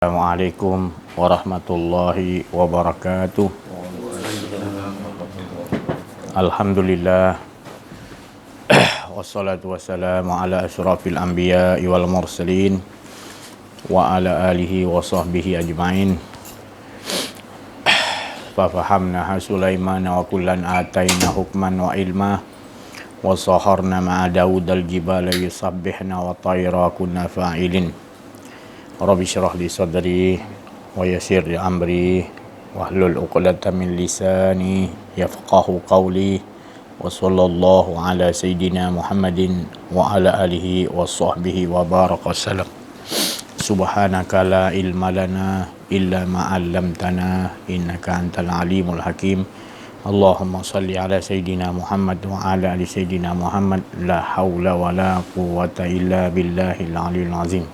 Assalamualaikum warahmatullahi wabarakatuh. Alhamdulillah wassalatu wassalamu ala asyrafil anbiya'i wal mursalin wa ala alihi wa sahbihi ajma'in. Fafahamnaha Sulaimana wa kullan ataina hukman wa ilma wa saharna ma'a Dawudal jibala yusabbihna wa tayra kunna fa'ilin. Rabbi syrah li sadri wa yassir li amri wahlul 'uqdatam min lisani yafqahu qawli wa sallallahu ala sayidina Muhammadin wa ala alihi wa sahbihi wa baraka salam. Subhanaka la ilma lana illa ma 'allamtana innaka antal alimul hakim. Allahumma salli ala sayidina Muhammad wa ala ali sayidina Muhammad. La haula wa la quwwata illa billahil aliyil azim.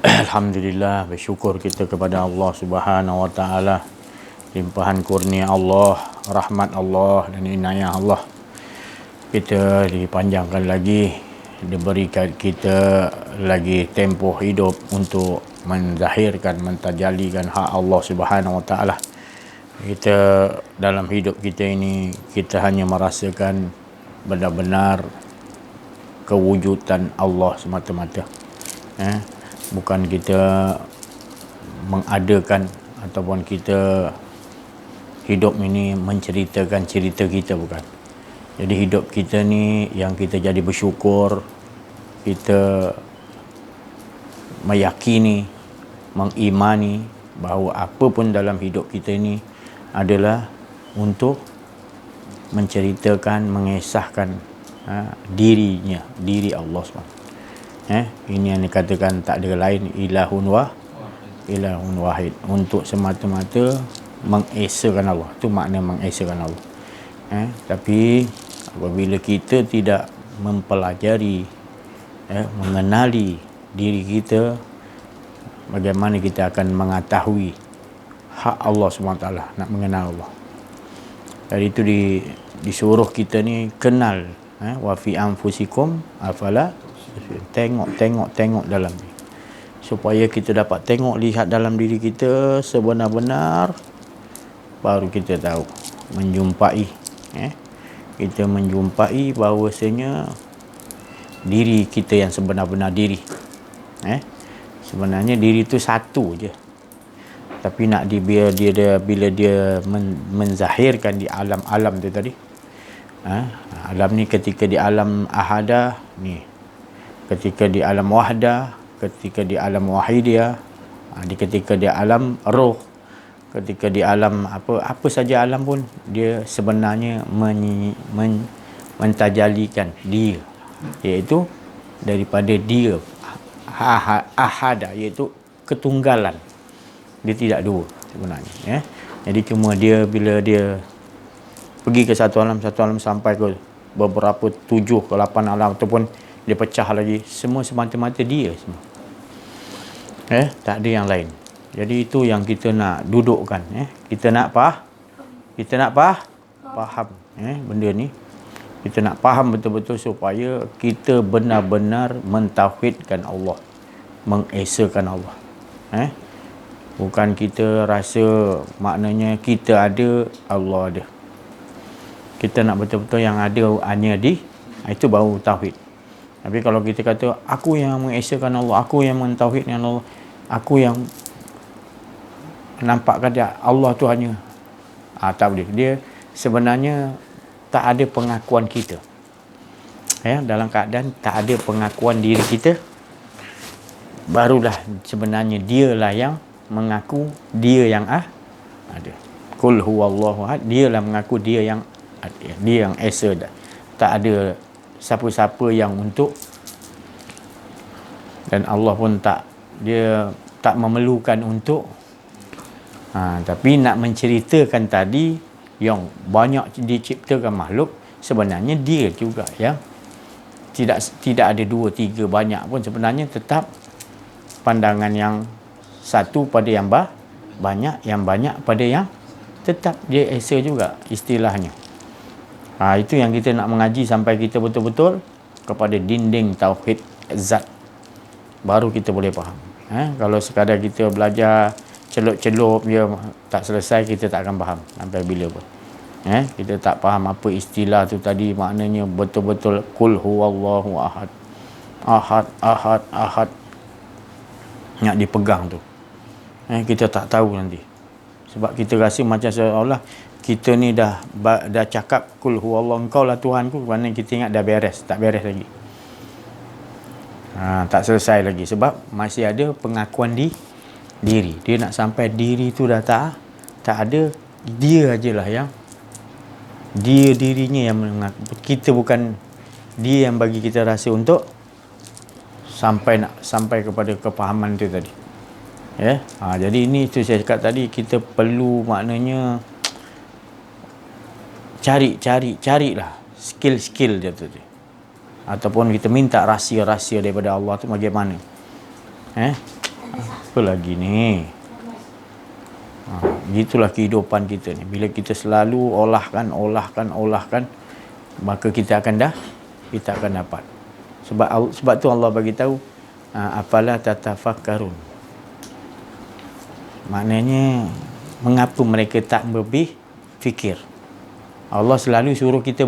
Alhamdulillah, bersyukur kita kepada Allah Subhanahu wa taala, limpahan kurnia Allah, rahmat Allah dan inayah Allah. Kita dipanjangkan lagi, diberikan kita lagi tempoh hidup untuk menzahirkan, mentajalikan hak Allah Subhanahu wa taala. Kita dalam hidup kita ini, kita hanya merasakan benar-benar kewujudan Allah semata-mata. Bukan kita mengadakan ataupun kita hidup ini menceritakan cerita kita, bukan. Jadi hidup kita ni yang kita jadi bersyukur, kita meyakini, mengimani bahawa apa pun dalam hidup kita ini adalah untuk menceritakan, mengesahkan diri Allah SWT. Ini yang dikatakan tak ada lain ilahun wahid, untuk semata-mata mengesakan Allah. Itu makna mengesakan Allah. Tapi apabila kita tidak mempelajari, mengenali diri kita, bagaimana kita akan mengetahui hak Allah SWT, nak mengenal Allah. Dari itu disuruh kita ni kenal, wa fi anfusikum afala, tengok dalam ni, supaya kita dapat lihat dalam diri kita sebenar-benar, baru kita tahu, menjumpai kita menjumpai bahawasanya diri kita yang sebenar-benar diri. Sebenarnya diri itu satu je, tapi nak bila dia menzahirkan di alam-alam tu tadi, alam ni ketika di alam ahadah ni, ketika di alam wahdah, ketika di alam wahidiyah, ketika di alam roh, ketika di alam apa saja alam pun, dia sebenarnya mentajalikan dia, iaitu daripada dia ahadah, iaitu ketunggalan. Dia tidak dua sebenarnya. Jadi cuma dia, bila dia pergi ke satu alam sampai ke beberapa 7 ke 8 alam, ataupun dia pecah lagi, semua semata-mata dia semua. Tak ada yang lain. Jadi itu yang kita nak dudukkan. Kita nak faham benda ni. Kita nak faham betul-betul supaya kita benar-benar mentauhidkan Allah, mengesakan Allah. Bukan kita rasa maknanya kita ada, Allah ada. Kita nak betul-betul yang ada hanya itu baru tauhid. Tapi kalau kita kata aku yang mengesakan Allah, aku yang mentauhidkan Allah, aku yang nampakkan dia, Allah tu hanya, tak boleh. Dia sebenarnya tak ada pengakuan kita. Dalam keadaan tak ada pengakuan diri kita, barulah sebenarnya dialah yang mengaku dia yang ada. Qul huwallahu ahad, dialah mengaku dia yang ada, dia yang esa. Tak ada siapa-siapa yang untuk, dan Allah pun dia tak memerlukan untuk. Tapi nak menceritakan tadi yang banyak diciptakan makhluk, sebenarnya dia juga yang tidak ada 2, 3 banyak pun, sebenarnya tetap pandangan yang satu pada yang banyak, yang banyak pada yang tetap dia esa juga istilahnya. Itu yang kita nak mengaji sampai kita betul-betul kepada dinding tauhid zat, baru kita boleh faham. Kalau sekadar kita belajar celup-celup je tak selesai, kita tak akan faham sampai bila pun. Kita tak faham apa istilah tu tadi, maknanya betul-betul qul huwallahu ahad. Ahad, ahad, ahad. Nak dipegang tu. Kita tak tahu nanti. Sebab kita rasa macam seolah kita ni dah cakap qul huwallahu, engkau lah Tuhanku, maknanya kita ingat dah beres, tak beres lagi. Tak selesai lagi sebab masih ada pengakuan diri. Dia nak sampai diri tu dah tak ada, dia ajalah yang dirinya yang mengaku. Kita bukan dia yang bagi kita rasa untuk sampai kepada kepahaman tu tadi. Jadi ini tu saya cakap tadi, kita perlu maknanya carilah skill dia tu. Ataupun kita minta rahsia-rahsia daripada Allah tu bagaimana. Apa lagi ni? Gitulah kehidupan kita ni. Bila kita selalu olahkan, maka kita akan dapat. Sebab tu Allah bagi tahu, afala tatafakkarun. Maknanya mengapa mereka tak berfikir. Allah selalu suruh kita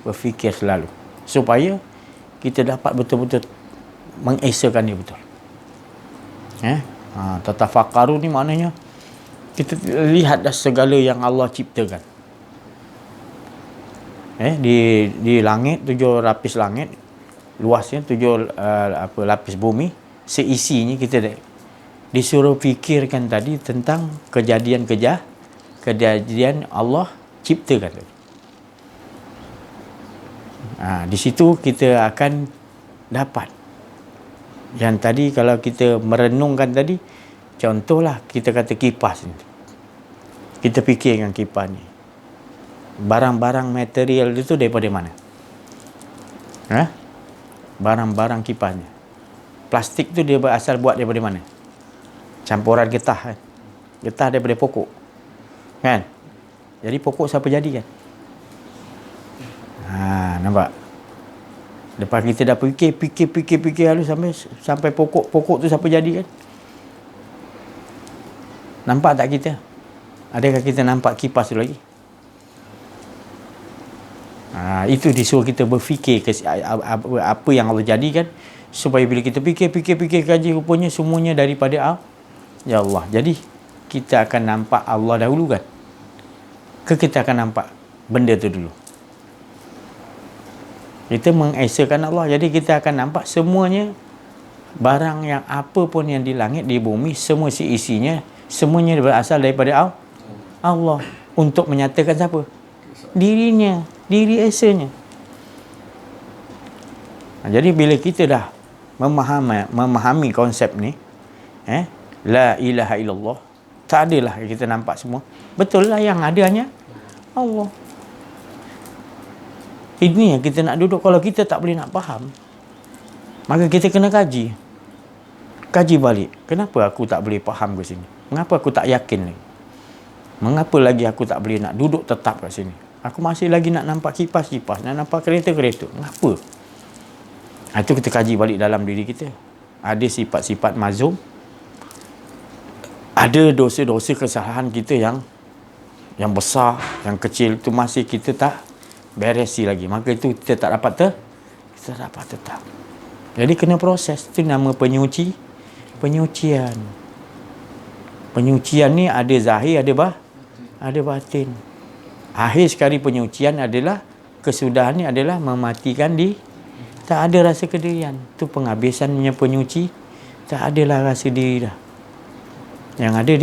berfikir selalu, supaya kita dapat betul-betul mengesakan dia betul. Tatafakkaru ni maknanya kita lihat dah segala yang Allah ciptakan. Di langit, 7 lapis langit, luasnya 7 lapis bumi, seisinya kita disuruh fikirkan tadi tentang kejadian Allah ciptakan. Di situ kita akan dapat. Yang tadi kalau kita merenungkan tadi, contohlah kita kata kipas ni. Kita fikirkan kipas ni. Barang-barang material itu daripada mana? Barang-barang kipasnya. Plastik tu dia berasal buat daripada mana? Campuran getah kan. Getah daripada pokok. Kan? Jadi pokok siapa jadi kan? Nampak? Lepas kita dah fikir lalu sampai pokok tu siapa jadi kan? Nampak tak kita? Adakah kita nampak kipas tu lagi? Itu disuruh kita berfikir apa yang Allah jadikan, supaya bila kita fikir kaji, rupanya semuanya daripada Allah. Jadi kita akan nampak Allah dahulu kan? Kita akan nampak benda tu dulu. Kita mengesakan Allah, jadi kita akan nampak semuanya, barang yang apa pun yang di langit, di bumi, semua isinya, semuanya berasal daripada Allah. Untuk menyatakan siapa? Dirinya, diri esanya. Jadi bila kita dah memahami konsep ni, la ilaha illallah, tak adalah kita nampak semua. Betul lah yang ada hanya Allah. Ini yang kita nak duduk. Kalau kita tak boleh nak faham, maka kita kena kaji balik. Kenapa aku tak boleh faham ke sini? Mengapa aku tak yakin lagi? Mengapa lagi aku tak boleh nak duduk tetap kat sini? Aku masih lagi nak nampak kipas-kipas, nak nampak kereta-kereta. Mengapa? Itu kita kaji balik dalam diri kita. Ada sifat-sifat mazmum, ada dosa-dosa kesalahan kita yang besar, yang kecil tu masih kita tak beresi lagi. Maka itu kita tak dapat tetap. Jadi kena proses. Itu nama penyucian. Penyucian ni ada zahir, ada batin. Akhir sekali penyucian adalah, kesudahan ni adalah mematikan tak ada rasa kedirian. Itu penghabisannya penyuci. Tak adalah rasa diri dah. Yang ada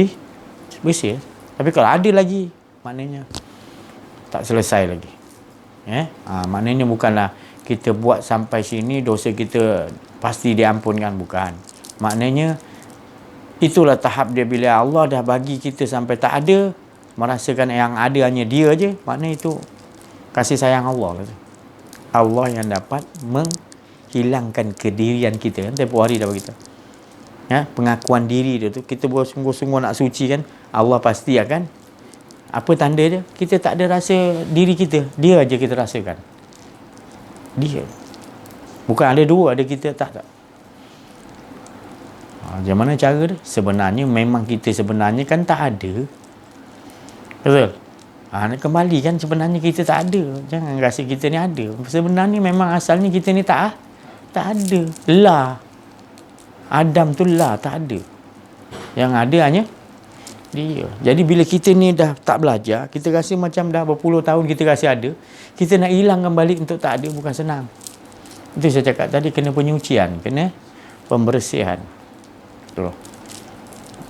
bersih. Tapi kalau ada lagi, maknanya tak selesai lagi. Maknanya bukanlah kita buat sampai sini dosa kita pasti diampunkan, bukan. Maknanya itulah tahap dia. Bila Allah dah bagi kita sampai tak ada, merasakan yang ada hanya dia aje, maknanya itu kasih sayang Allah. Allah yang dapat menghilangkan kedirian kita. Tempoh hari dah beritahu. Pengakuan diri dia tu, kita bersungguh-sungguh nak suci kan, Allah pasti akan, apa tanda dia? Kita tak ada rasa diri kita. Dia aja kita rasakan. Dia. Bukan ada dua, ada kita, tak. Macam mana cara dia? Sebenarnya memang kita sebenarnya kan tak ada. Betul? Nak kembali kan sebenarnya kita tak ada. Jangan rasa kita ni ada. Sebenarnya memang asalnya kita ni tak ada. Lah. Adam tu lah, tak ada. Yang ada hanya dia. Jadi bila kita ni dah tak belajar, kita rasa macam dah berpuluh tahun kita rasa ada, kita nak hilangkan balik untuk tak ada bukan senang. Itu saya cakap tadi, kena penyucian, kena pembersihan. Betul.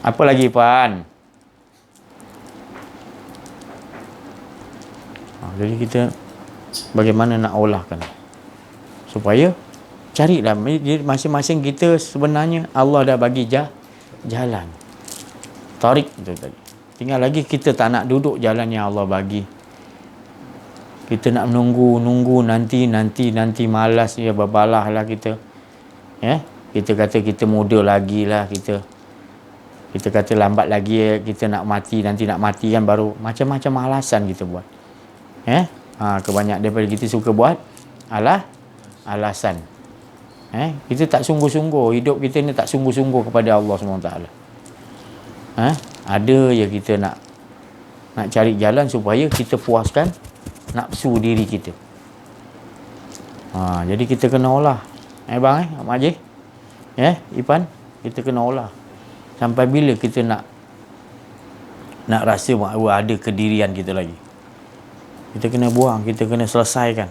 Apa lagi, Pan? Jadi kita bagaimana nak olahkan supaya carilah masing-masing kita sebenarnya Allah dah bagi jalan tarik itu tadi. Tinggal lagi kita tak nak duduk jalan yang Allah bagi. Kita nak menunggu nanti malas ya, berbalah lah kita. Ya, kita kata kita muda lagi lah kita kata lambat lagi kita nak mati, nanti nak mati kan baru macam-macam alasan kita buat. Kebanyakan daripada kita suka buat alasan. Kita tak sungguh-sungguh, hidup kita ni tak sungguh-sungguh kepada Allah SWT. Ada je kita nak cari jalan supaya kita puaskan nafsu diri kita. Jadi kita kena olah. Bang Mak Haji, Ipan, kita kena olah. Sampai bila kita nak rasa ada kedirian kita lagi. Kita kena buang, kita kena selesaikan.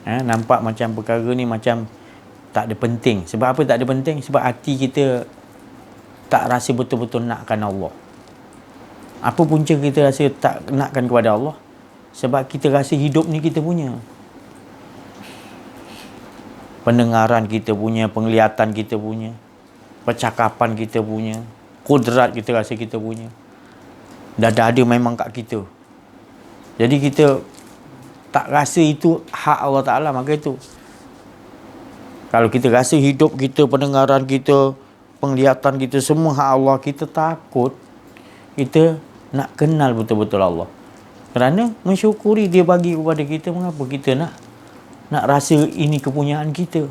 Nampak macam perkara ni macam tak ada penting. Sebab apa tak ada penting? Sebab hati kita tak rasa betul-betul nakkan Allah. Apa punca kita rasa tak nakkan kepada Allah? Sebab kita rasa hidup ni kita punya. Pendengaran kita punya, penglihatan kita punya, percakapan kita punya, kudrat kita rasa kita punya. Dah ada memang kat kita. Jadi kita tak rasa itu hak Allah Ta'ala, maka itu. Kalau kita rasa hidup kita, pendengaran kita, penglihatan kita, semua hak Allah, kita takut. Kita nak kenal betul-betul Allah. Kerana mensyukuri dia bagi kepada kita, mengapa kita nak rasa ini kepunyaan kita?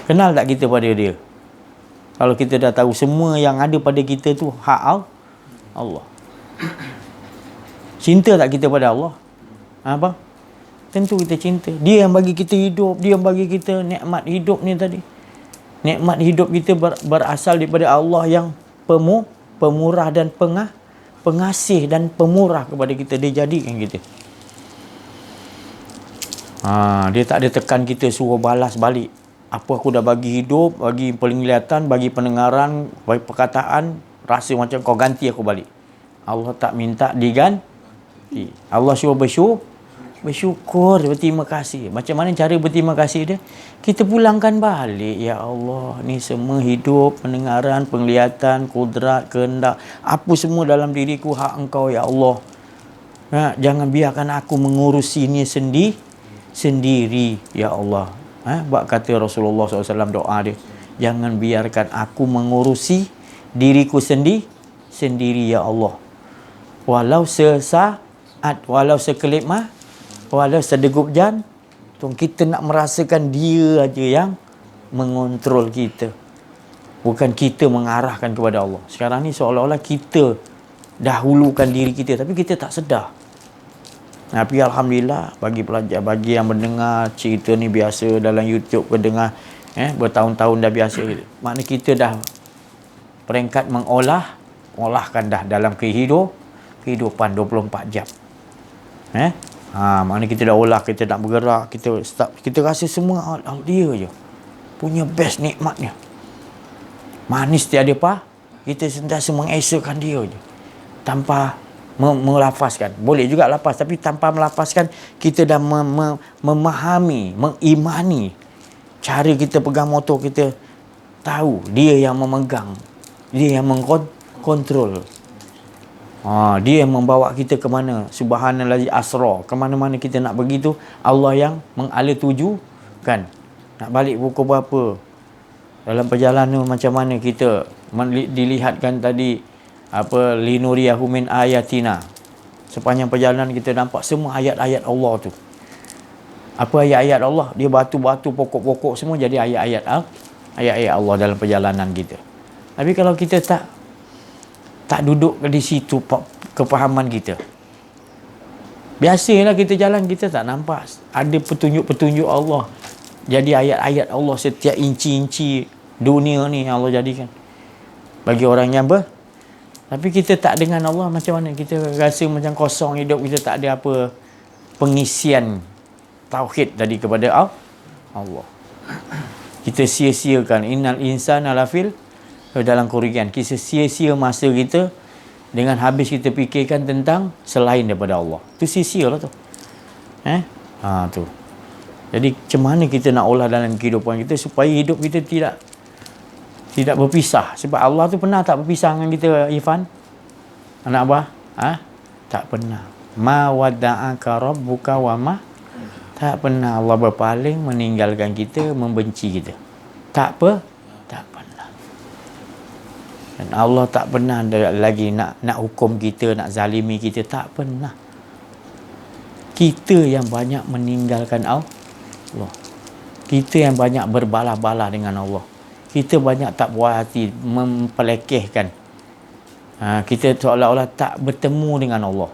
Kenal tak kita pada dia? Kalau kita dah tahu semua yang ada pada kita tu hak Allah. Cinta tak kita pada Allah? Bang? Tentu kita cinta. Dia yang bagi kita hidup. Dia yang bagi kita nikmat hidup ni tadi. Nikmat hidup kita berasal daripada Allah yang pemurah dan pengasih dan pemurah kepada kita. Dia jadikan kita. Dia tak ada tekan kita suruh balas balik. Apa aku dah bagi hidup, bagi penglihatan, bagi pendengaran, bagi perkataan, rasa macam kau ganti aku balik. Allah tak minta diganti. Allah suruh bersyukur, berterima kasih. Macam mana cara berterima kasih dia? Kita pulangkan balik. Ya Allah, ni semua hidup, pendengaran, penglihatan, kudrat, kehendak, apa semua dalam diriku hak Engkau ya Allah. Jangan biarkan aku mengurusi ini sendiri ya Allah. Buat kata Rasulullah SAW doa dia, jangan biarkan aku mengurusi diriku sendiri ya Allah. Walau sesaat, walau sekelip walau sedegup jantung, kita nak merasakan dia aja yang mengontrol kita, bukan kita mengarahkan kepada Allah. Sekarang ni seolah-olah kita dahulukan diri kita, tapi kita tak sedar. Tapi Alhamdulillah, bagi pelajar, bagi yang mendengar cerita ni biasa dalam YouTube ke dengar bertahun-tahun dah biasa gitu. Maknanya kita dah peringkat olahkan dah dalam kehidupan 24 jam. Maknanya kita dah olah, kita nak bergerak, kita rasa semua dia je punya best nikmatnya. Manis tiada apa, kita sentiasa mengesakan dia je tanpa melafazkan. Boleh juga lafaz, tapi tanpa melafazkan kita dah memahami, mengimani. Cara kita pegang motor, kita tahu dia yang memegang, dia yang mengkontrol. Dia yang membawa kita ke mana. Subhanallazi asra, ke mana-mana kita nak pergi tu Allah yang mengala tuju kan. Nak balik pukul berapa, dalam perjalanan macam mana kita dilihatkan tadi linuriyahu min ayatina. Sepanjang perjalanan kita nampak semua ayat-ayat Allah tu. Apa ayat-ayat Allah? Dia batu-batu, pokok-pokok semua jadi ayat-ayat ayat-ayat Allah dalam perjalanan kita. Tapi kalau kita tak duduk di situ kefahaman kita, biasalah kita jalan, kita tak nampak ada petunjuk-petunjuk Allah. Jadi ayat-ayat Allah setiap inci-inci dunia ni Allah jadikan bagi orang yang tapi kita tak dengan Allah, macam mana kita rasa macam kosong hidup kita, tak ada apa pengisian tauhid tadi kepada Allah. Kita sia-siakan. Innal insana lafil, dalam Quran kita sia-sia masa kita dengan habis kita fikirkan tentang selain daripada Allah. Tu sia-sia lah tu. Tu. Jadi macam mana kita nak olah dalam kehidupan kita supaya hidup kita tidak berpisah. Sebab Allah tu pernah tak berpisah dengan kita, Irfan? Anak abah? Tak pernah. Ma wadda'aka rabbuka wa ma. Tak pernah Allah berpaling, meninggalkan kita, membenci kita. Tak pernah. Dan Allah tak pernah lagi nak hukum kita, nak zalimi kita. Tak pernah. Kita yang banyak meninggalkan Allah. Kita yang banyak berbalah-balah dengan Allah. Kita banyak tak puas hati, mempelekehkan. Kita seolah-olah tak bertemu dengan Allah.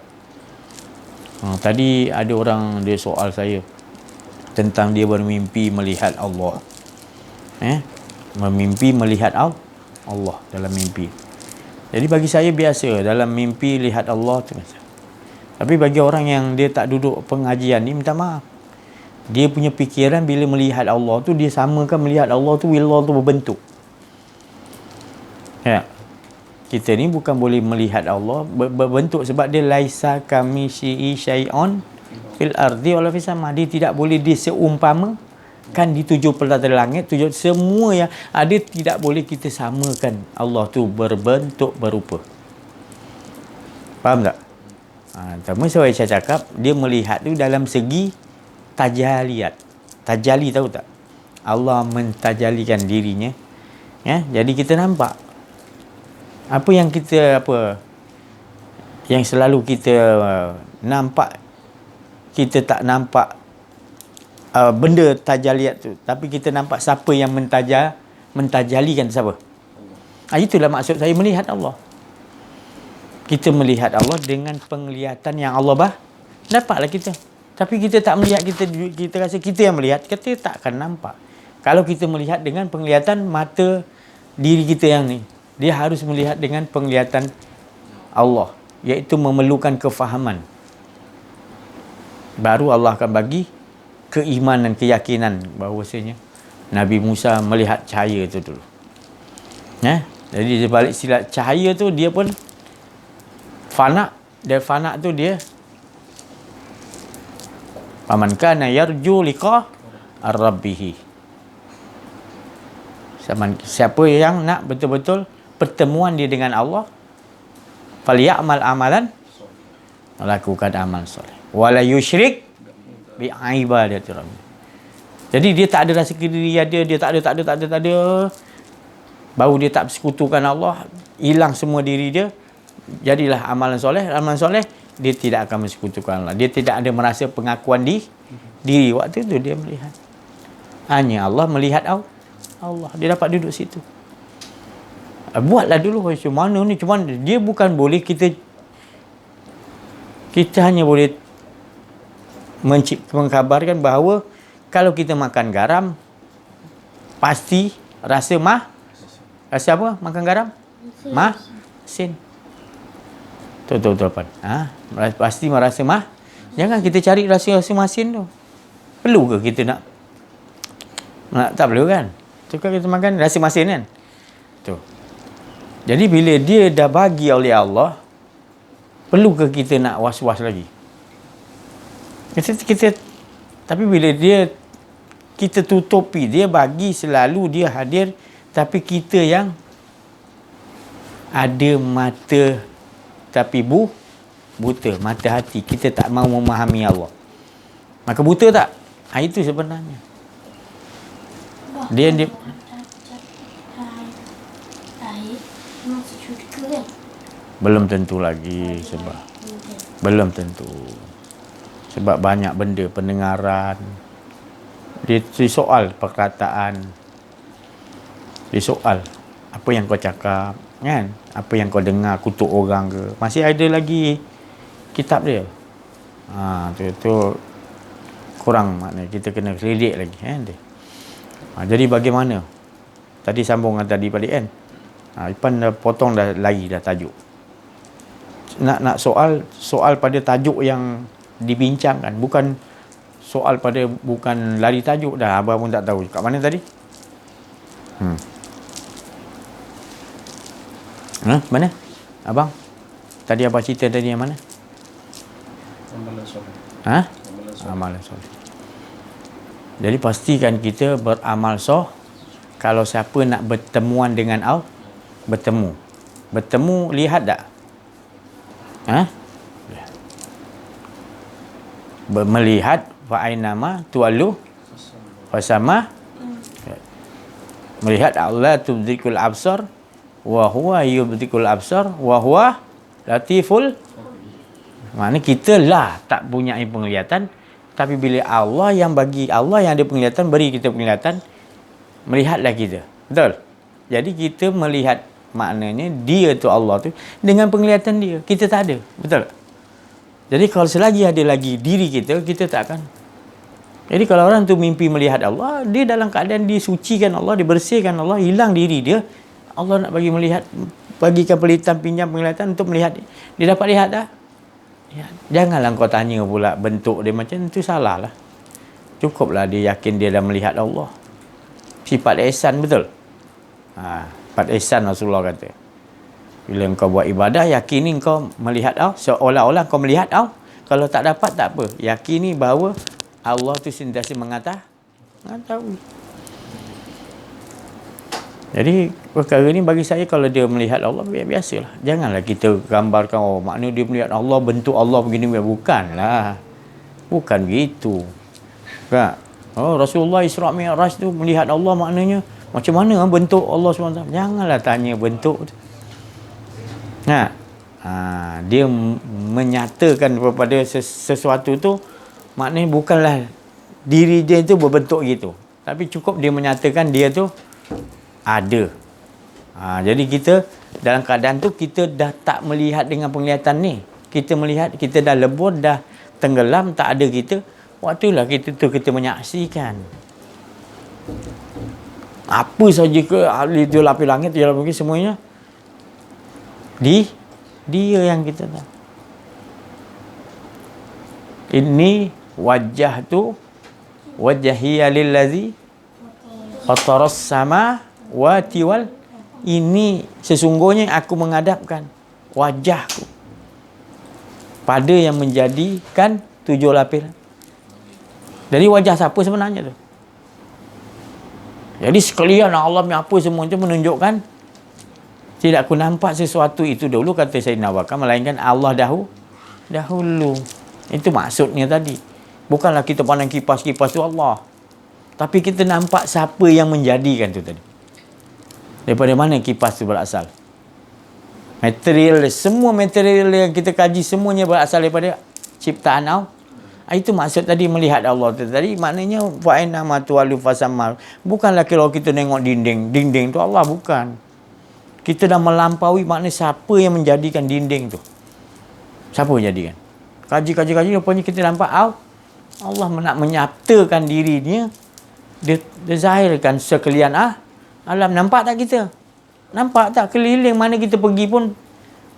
Tadi ada orang dia soal saya tentang dia bermimpi melihat Allah. Memimpi melihat Allah dalam mimpi. Jadi bagi saya biasa dalam mimpi lihat Allah tu biasa. Tapi bagi orang yang dia tak duduk pengajian ni, minta maaf. Dia punya fikiran bila melihat Allah tu, dia samakan melihat Allah tu bila Allah tu berbentuk. Kita ni bukan boleh melihat Allah berbentuk sebab dia laisa kamitsyi'i syai'un fil ardi wala fis sama. Dia tidak boleh diseumpama kan di tujuh pelata langit, semua yang ada tidak boleh kita samakan Allah tu berbentuk berupa. Faham tak? Tapi saya cakap dia melihat tu dalam segi tajaliyat. Tajali tahu tak? Allah mentajalikan dirinya. Jadi kita nampak apa yang selalu kita nampak, kita tak nampak benda tajaliat tu, tapi kita nampak siapa yang mentajalikan siapa. Itulah maksud saya melihat Allah. Kita melihat Allah dengan penglihatan yang Allah dapatlah kita. Tapi kita tak melihat, kita rasa kita yang melihat, kita tak akan nampak. Kalau kita melihat dengan penglihatan mata diri kita yang ni, dia harus melihat dengan penglihatan Allah, iaitu memerlukan kefahaman. Baru Allah akan bagi keimanan, keyakinan bahawasanya Nabi Musa melihat cahaya tu dulu. Jadi di balik silat cahaya tu dia pun fana. Dan fana tu dia faman kana yarju liqa ar-rabbih. Siapa yang nak betul-betul pertemuan dia dengan Allah, falyamal amalan, lakukan amal soleh, wala yusyrik bi ibadati rabbih. Jadi dia tak ada rasa diri dia tak ada. Baru dia tak bersekutukan Allah, hilang semua diri dia. Jadilah amalan soleh, dia tidak akan bersekutukan Allah. Dia tidak ada merasa pengakuan diri. Waktu itu dia melihat. Hanya Allah melihat Allah. Dia dapat duduk situ. Buatlah dulu macam mana ni. Cuma dia bukan boleh kita hanya boleh mengkabarkan bahawa kalau kita makan garam pasti rasa rasa apa makan garam? Masin. Betul Pan. Pasti merasa jangan kita cari rasa masin tu. Perlu ke kita nak tak perlu kan? Tu kan kita makan rasa masin kan? Tu. Jadi bila dia dah bagi oleh Allah, perlu ke kita nak was-was lagi? Tapi bila kita tutupi, dia bagi selalu, dia hadir, tapi kita yang ada mata tapi buta, mata hati, kita tak mau memahami Allah. Maka buta tak? Itu sebenarnya. Dia belum tentu lagi belum tentu. Sebab banyak benda pendengaran. Dia soal perkataan. Dia soal, apa yang kau cakap, kan? Apa yang kau dengar, kutuk orang ke? Masih ada lagi kitab dia. Tu kurang, maknanya kita kena kredit lagi, kan? Jadi bagaimana? Tadi sambungan tadi balik, kan? Ipan dah potong, dah lari dah tajuk. Nak soal pada tajuk yang dibincangkan, bukan soal pada, bukan lari tajuk dah. Abang pun tak tahu kat mana tadi. Mana abang tadi, abang cerita tadi yang mana? Amalan soleh. Amalan soleh. Jadi pastikan kita beramal soleh. Kalau siapa nak bertemuan dengan Allah, bertemu lihat tak? Melihat fa'ainama tuallu fasama. Melihat Allah tubdikul absar wa huwa yubdikul absar wa huwa latiful. Maknanya kita lah tak punya penglihatan, tapi bila Allah yang bagi, Allah yang ada penglihatan, beri kita penglihatan, melihatlah kita. Betul? Jadi kita melihat, maknanya dia tu, Allah tu, dengan penglihatan dia. Kita tak ada. Betul? Jadi kalau selagi ada lagi diri kita, kita tak akan. Jadi kalau orang tu mimpi melihat Allah, dia dalam keadaan disucikan Allah, dibersihkan Allah, hilang diri dia, Allah nak bagi melihat, bagikan pelitan, pinjam penglihatan untuk melihat dia. Dia dapat lihat tak? Ya. Janganlah kau tanya pula bentuk dia macam tu, salah lah. Cukuplah dia yakin dia dah melihat Allah. Sifat ihsan, betul? Sifat ihsan Rasulullah kata. Bila kau buat ibadah, yakini kau melihat Allah, seolah-olah kau melihat Allah. Kalau tak dapat, tak apa. Yakini bahawa Allah tu sentiasa mengetahui. Jadi perkara ni bagi saya, kalau dia melihat Allah, biasalah. Janganlah kita gambarkan, oh makna dia melihat Allah, bentuk Allah begini. Bukanlah. Bukan begitu. Kan? Oh, Rasulullah Isra' Mi'raj tu melihat Allah, maknanya macam mana bentuk Allah SWT. Janganlah tanya bentuk tu. Dia menyatakan kepada sesuatu tu, maknanya bukanlah diri dia tu berbentuk gitu, tapi cukup dia menyatakan dia tu ada. Jadi kita dalam keadaan tu, kita dah tak melihat dengan penglihatan ni. Kita melihat, kita dah lebur, dah tenggelam, tak ada kita. Waktulah kita menyaksikan apa saja ke ahli tu, lapis langit, tu lapis semuanya dia yang kita tahu. Ini wajah tu, wajhiya lillazi fataras samawati wal. Ini sesungguhnya aku menghadapkan wajahku pada yang menjadikan 7 lapis. Jadi wajah siapa sebenarnya tu? Jadi sekalian Allah punya apa semua itu menunjukkan, tidak aku nampak sesuatu itu dulu, kata Sayyidina Abu Bakar, melainkan Allah dahulu. Itu maksudnya tadi. Bukanlah kita pandang kipas-kipas tu Allah, tapi kita nampak siapa yang menjadikan tu tadi. Daripada mana kipas tu berasal? Material, semua material yang kita kaji semuanya berasal daripada ciptaan Allah. Itu maksud tadi melihat Allah tu tadi. Maknanya fa'inna ma tu'alu fasamma. Bukanlah kalau kita tengok dinding tu Allah, bukan. Kita dah melampaui makna siapa yang menjadikan dinding tu. Siapa yang jadikan? Kaji, rupanya kita nampak Allah nak menyatakan dirinya. Dia zahirkan sekalian alam. Nampak tak kita? Nampak tak keliling mana kita pergi pun,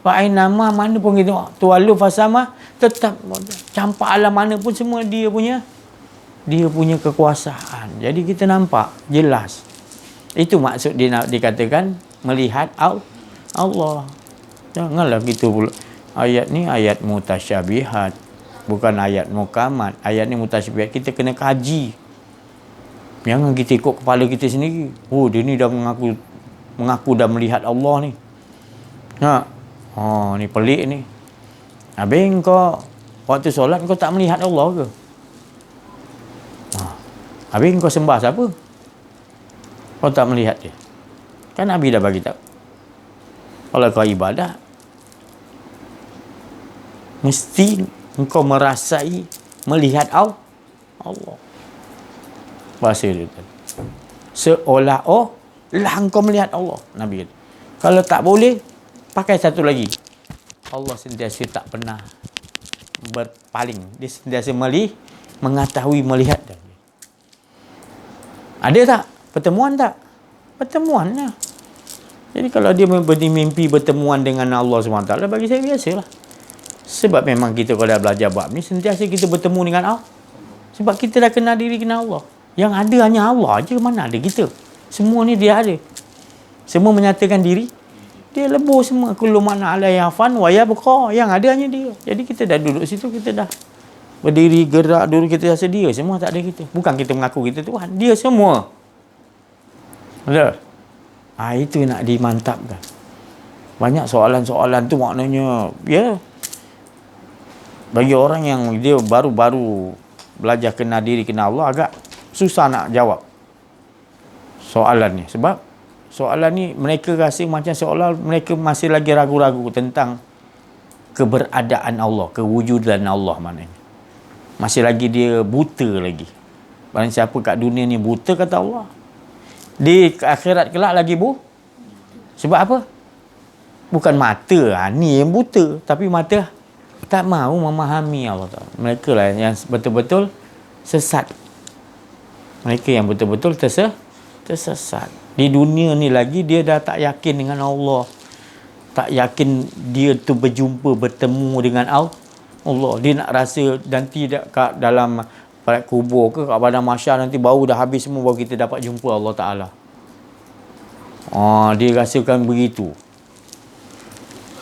fa'inama mana pun kita tualu fasama, tetap campak alam mana pun semua dia punya kekuasaan. Jadi kita nampak jelas. Itu maksud dia nak dikatakan melihat Allah. Janganlah kita pula ayat ni ayat mutasyabihat, bukan ayat mukamat. Ayat ni mutasyabihat, kita kena kaji. Jangan kita ikut kepala kita sendiri. Oh, dia ni dah mengaku dah melihat Allah ni. Ni pelik ni. Habis kau waktu solat kau tak melihat Allah ke? Habis kau sembah siapa? Kau tak melihat dia. Kan Nabi dah bagi tahu. Kalau kau ibadah, mesti engkau merasai melihat Allah. Bahasa dia tadi. lah engkau melihat Allah. Nabi kata. Kalau tak boleh, pakai satu lagi. Allah sentiasa tak pernah berpaling. Dia sentiasa mengetahui, melihat. Ada tak? Pertemuan tak? Pertemuan lah. Jadi kalau dia bermimpi bertemuan dengan Allah SWT, bagi saya biasalah. Sebab memang kita kalau dah belajar bab ni, sentiasa kita bertemu dengan Allah. Sebab kita dah kenal diri, kenal Allah. Yang ada hanya Allah je, mana ada kita. Semua ni dia ada. Semua menyatakan diri. Dia lebur semua. Kullu man 'alaiha fan wa yabqa. Yang ada hanya dia. Jadi kita dah duduk situ, kita dah berdiri, gerak, dulu kita rasa dia. Semua tak ada kita. Bukan kita mengaku kita Tuhan. Dia semua. Ada? Itu nak dimantapkan. Banyak soalan-soalan tu maknanya, ya, bagi orang yang dia baru-baru belajar kenal diri, kenal Allah, agak susah nak jawab soalan ni. Sebab soalan ni mereka rasa macam seolah mereka masih lagi ragu-ragu tentang keberadaan Allah, kewujudan Allah maknanya. Masih lagi dia buta lagi. Barang siapa kat dunia ni buta, kata Allah, di akhirat kelak lagi sebab apa? Bukan mata ni yang buta, tapi mata tak mahu memahami Allah Ta'ala. Mereka lah yang betul-betul sesat. Mereka yang betul-betul tersesat. Di dunia ni lagi dia dah tak yakin dengan Allah. Tak yakin dia tu berjumpa, bertemu dengan Allah. Dia nak rasa nanti kat dalam pada kubur ke kat padang mahsyar nanti baru dah habis semua, baru kita dapat jumpa Allah Ta'ala. Dia rasakan begitu.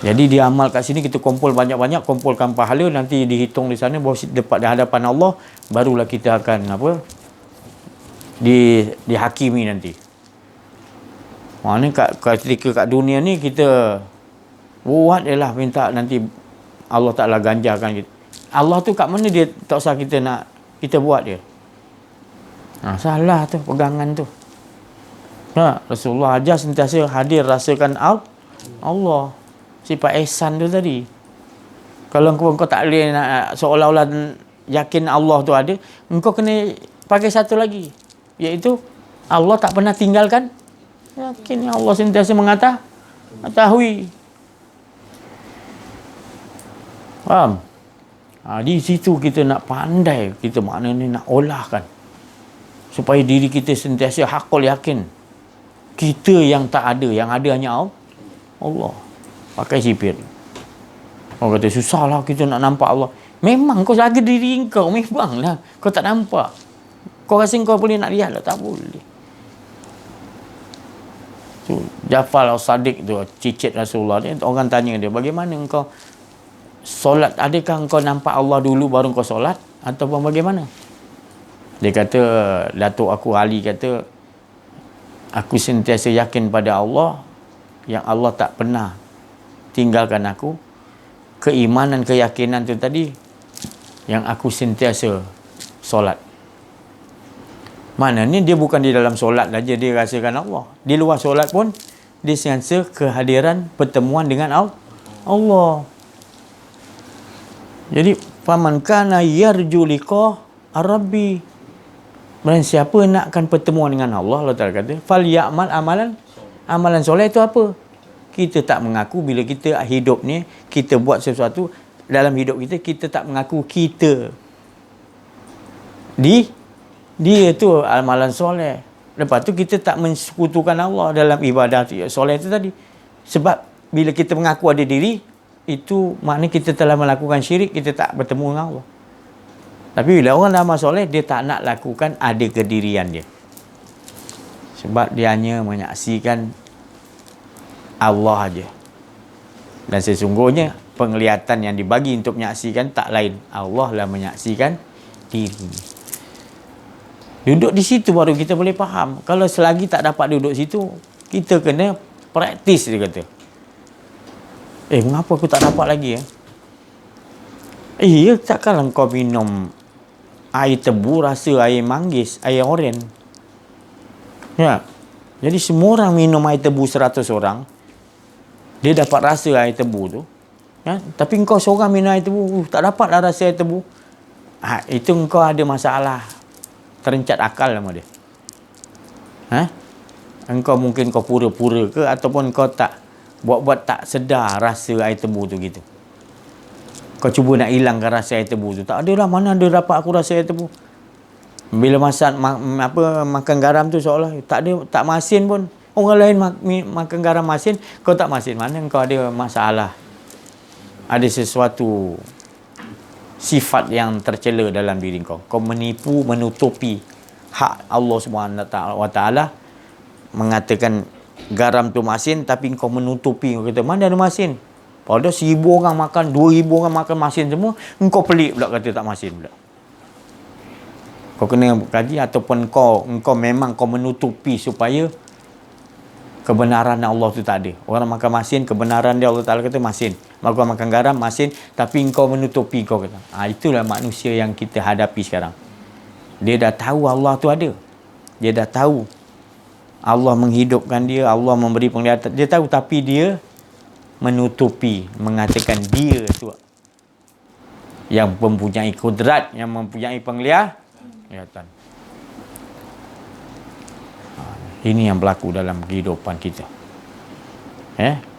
Jadi dia amal kat sini, kita kumpul banyak-banyak, kumpulkan pahala, nanti dihitung di sana, baru dapat di hadapan Allah, barulah kita akan dihakimi nanti. Ni ketika kat dunia ni kita buat ialah minta nanti Allah Ta'ala ganjarkan kita. Allah tu kat mana dia tak usah kita nak kita buat dia. Salah tu pegangan tu. Rasulullah ajar sentiasa hadir rasakan Allah. Sifat ihsan tu tadi. Kalau engkau tak boleh nak seolah-olah yakin Allah tu ada, engkau kena pakai satu lagi, iaitu Allah tak pernah tinggalkan. Yakin Allah sentiasa mengetahui. Faham? Di situ kita nak pandai, kita maknanya nak olahkan supaya diri kita sentiasa hakul yakin kita yang tak ada, yang ada hanya Allah. Pakai sipir. Orang kata susahlah kita nak nampak Allah. Memang kau jaga diri kau, memanglah kau tak nampak. Kau rasa kau boleh nak lihat lah, tak boleh. So, Jafar As-Sadiq tu cicit Rasulullah dia, orang tanya dia, bagaimana engkau solat, adakah engkau nampak Allah dulu baru kau solat ataupun bagaimana? Dia kata, Datuk aku Ali kata, aku sentiasa yakin pada Allah, yang Allah tak pernah tinggalkan aku. Keimanan, keyakinan tu tadi yang aku sentiasa solat. Maknanya dia bukan di dalam solat saja dia rasakan Allah. Di luar solat pun dia sentiasa kehadiran pertemuan dengan Allah. Jadi faman kana yarju liqa ar-rabbi, barang siapa nakkan pertemuan dengan Allah, Allah Ta'ala kata fal ya'mal amalan soleh. Itu apa? Kita tak mengaku bila kita hidup ni, kita buat sesuatu dalam hidup kita, kita tak mengaku kita dia tu amalan soleh. Lepas tu kita tak mensekutukan Allah dalam ibadah soleh itu tadi. Sebab bila kita mengaku ada diri, itu maknanya kita telah melakukan syirik, kita tak bertemu dengan Allah. Tapi bila orang amal soleh, dia tak nak lakukan ada kedirian dia. Sebab dia hanya menyaksikan Allah aja. Dan sesungguhnya penglihatan yang dibagi untuk menyaksikan tak lain, Allah lah menyaksikan diri. Duduk di situ baru kita boleh faham. Kalau selagi tak dapat duduk situ, kita kena praktis, dia kata. Mengapa aku tak dapat lagi? Takkanlah kau minum air tebu rasa air manggis, air oren. Ya. Jadi semua orang minum air tebu 100 orang, dia dapat rasa air tebu tu. Ya? Tapi engkau seorang minum air tebu, tak dapatlah rasa air tebu. Itu engkau ada masalah. Terencat akal nama dia. Engkau mungkin kau pura-pura ke, ataupun kau tak buat-buat tak sedar rasa air tebu tu gitu. Kau cuba nak hilangkan rasa air tebu tu. Tak ada lah, mana ada dapat aku rasa air tebu. Bila makan garam tu seolah tak ada, tak masin pun. Orang lain makan garam masin, kau tak masin. Mana kau ada masalah. Ada sesuatu sifat yang tercela dalam diri kau. Kau menipu, menutupi hak Allah SWT mengatakan garam tu masin, tapi kau menutupi. Kau kata, mana ada masin? Padahal 1,000 orang makan, 2,000 orang makan masin semua, engkau pelik pula kata tak masin pula. Kau kena kaji, ataupun engkau memang kau menutupi supaya kebenaran Allah tu tak ada. Orang makan masin, kebenaran dia Allah Ta'ala kata masin. Maka makan garam, masin, tapi engkau menutupi, kau kata. Itulah manusia yang kita hadapi sekarang. Dia dah tahu Allah tu ada. Dia dah tahu Allah menghidupkan dia, Allah memberi penglihatan. Dia tahu, tapi dia menutupi, mengatakan dia tu yang mempunyai kudrat, yang mempunyai penglihatan. Ini yang berlaku dalam kehidupan kita.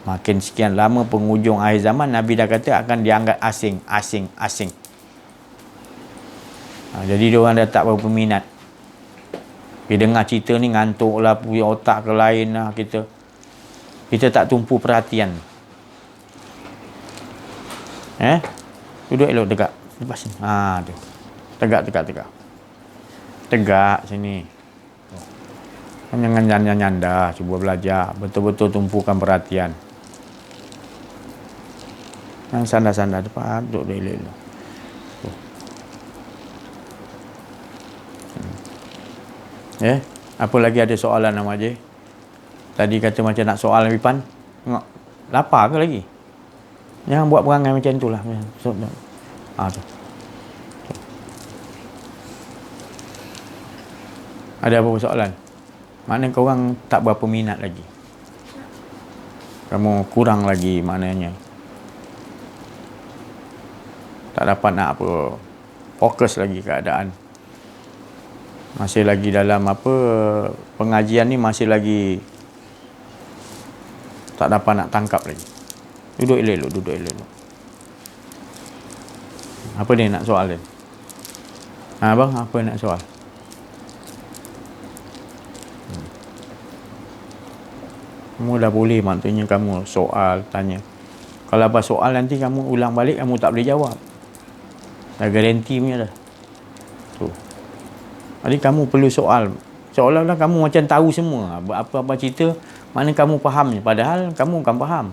Makin sekian lama penghujung akhir zaman, Nabi dah kata akan dianggap asing. Jadi diorang dah tak berapa minat. Dia dengar cerita ni ngantuk lah, punya otak ke lain lah kita tak tumpu perhatian. Duduk elok tegak. Lepas sini. Tu. Tegak. Tegak sini. Jangan nyanda, cuba belajar. Betul-betul tumpukan perhatian. Yang sandar-sandar depan, duduk elok-elok. Apa lagi ada soalan nama je? Tadi kata macam nak soal Wipan. Tengok. Lapar ke lagi? Jangan buat perangai macam tu lah. Tu. Ada apa soalan? Mana korang tak berapa minat lagi. Kamu kurang lagi maknanya. Tak dapat nak fokus lagi keadaan. Masih lagi dalam pengajian ni masih lagi tak dapat nak tangkap lagi. Duduk elok. Apa dia nak soal dia? Abang, apa nak soal? Kamu dah boleh, maksudnya kamu soal, tanya. Kalau apa soal nanti kamu ulang balik, kamu tak boleh jawab. Dah garanti punya dah. Tu. Jadi kamu perlu soal. Seolah-olah kamu macam tahu semua. Apa-apa cerita, mana kamu faham. Padahal kamu bukan faham.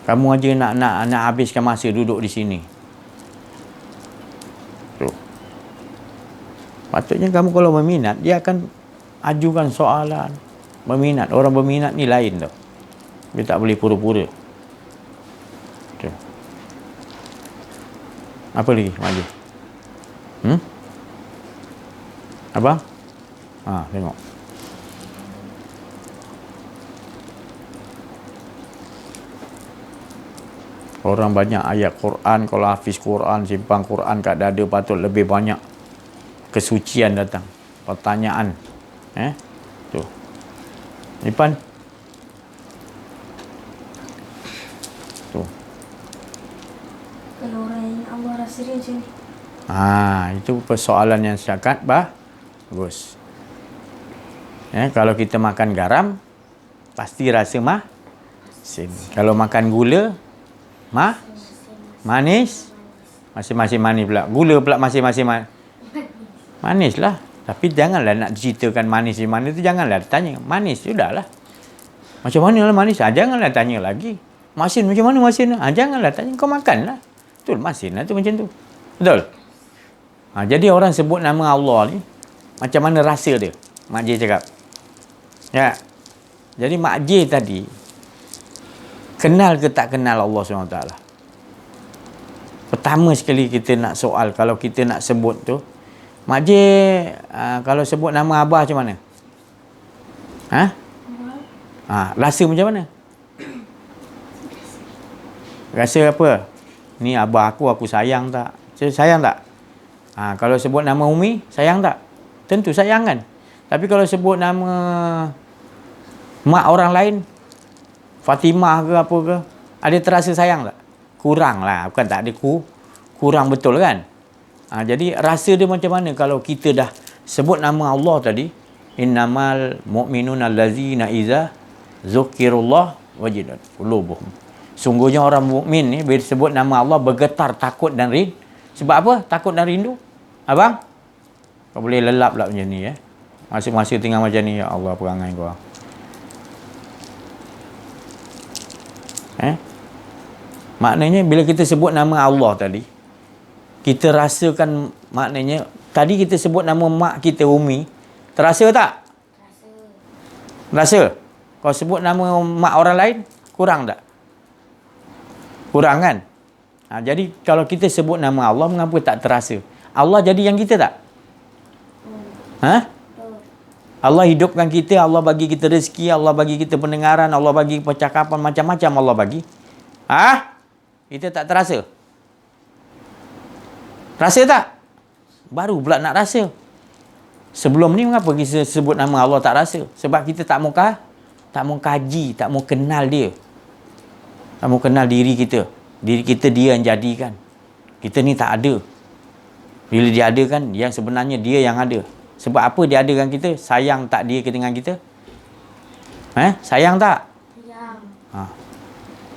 Kamu aja nak habiskan masa duduk di sini. Tu. Patutnya kamu kalau berminat, dia akan ajukan soalan. Berminat. Orang berminat ni lain tau. Dia tak boleh pura-pura. Tu. Apa lagi? Maju. Abang? Tengok. Orang banyak ayat Quran. Kalau hafiz Quran, simpan Quran kat dada, patut lebih banyak kesucian datang. Pertanyaan. Tu. Ipan. Tu. Kalau orang yang Allah rasa dia macam ni. Itu persoalan yang sangat bagus. Kalau kita makan garam, pasti rasa masin. Kalau makan gula, manis. Masing-masing manis pula. Gula pula masing-masing manis lah. Tapi janganlah nak ceritakan manis di mana tu, janganlah tanya. Manis, sudahlah. Macam mana lah manis? Janganlah tanya lagi. Masin, macam mana masin? Janganlah tanya. Kau makanlah. Betul, masin lah tu macam tu. Betul? Jadi orang sebut nama Allah ni, macam mana rasa dia? Mak J cakap. Ya. Jadi Mak J tadi, kenal ke tak kenal Allah SWT? Pertama sekali kita nak soal, kalau kita nak sebut tu, Mak J, kalau sebut nama Abah macam mana? Rasa macam mana? Rasa apa? Ni Abah aku sayang tak? Sayang tak? Kalau sebut nama Umi, sayang tak? Tentu sayang kan? Tapi kalau sebut nama Mak orang lain, Fatimah ke apa ke, ada terasa sayang tak? Kurang lah, bukan tak ada, kurang betul kan? Jadi rasa dia macam mana kalau kita dah sebut nama Allah tadi, innamal mu'minun allazina iza zukirullah wajilat qulubuhum. Sungguhnya orang mukmin ni bila sebut nama Allah bergetar takut dan rindu. Sebab apa? Takut dan rindu. Abang, kau boleh lelap lah macam ni Masa-masa tinggal macam ni, ya Allah perangai kau. Maknanya bila kita sebut nama Allah tadi, kita rasakan, maknanya tadi kita sebut nama mak kita Umi, terasa tak? Rasa. Kau sebut nama mak orang lain, kurang tak? Kurang kan? Jadi kalau kita sebut nama Allah, mengapa tak terasa? Allah jadi yang kita tak? Allah hidupkan kita, Allah bagi kita rezeki, Allah bagi kita pendengaran, Allah bagi percakapan, macam-macam Allah bagi. Kita tak terasa? Rasa tak? Baru pula nak rasa. Sebelum ni mengapa kita sebut nama Allah tak rasa? Sebab kita tak mau kaji, tak mau kenal dia. Tak mau kenal diri kita. Diri kita dia yang jadikan. Kita ni tak ada. Bila dia ada kan, yang sebenarnya dia yang ada. Sebab apa dia adakan kita? Sayang tak dia dengan kita? Sayang tak? Sayang.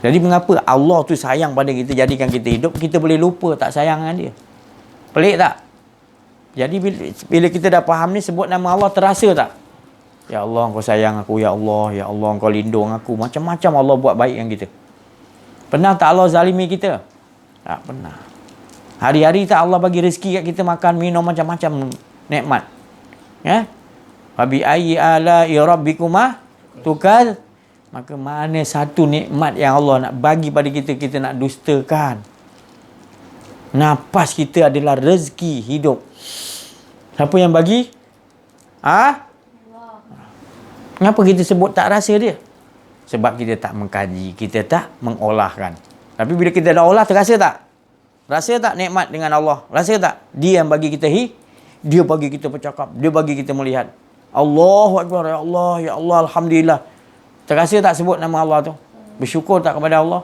Jadi mengapa Allah tu sayang pada kita, jadikan kita hidup, kita boleh lupa tak sayang dengan dia? Pelik tak? Jadi bila kita dah faham ni, sebut nama Allah terasa tak? Ya Allah, Engkau sayang aku. Ya Allah, Engkau lindung aku. Macam-macam Allah buat baik dengan kita. Pernah tak Allah zalimi kita? Tak pernah. Hari-hari tak Allah bagi rezeki kat kita, makan, minum, macam-macam nikmat. Fabi ayyi ala'i rabbikuma tukal. Maka mana satu nikmat yang Allah nak bagi pada kita, kita nak dustakan? Nafas kita adalah rezeki hidup. Siapa yang bagi? Kenapa kita sebut tak rasa dia? Sebab kita tak mengkaji, kita tak mengolahkan. Tapi bila kita dah olah, terasa tak? Rasa tak nikmat dengan Allah? Rasa tak? Dia yang bagi kita dia bagi kita bercakap, dia bagi kita melihat. Allahu Akbar, ya Allah, Alhamdulillah. Terasa tak sebut nama Allah tu? Bersyukur tak kepada Allah?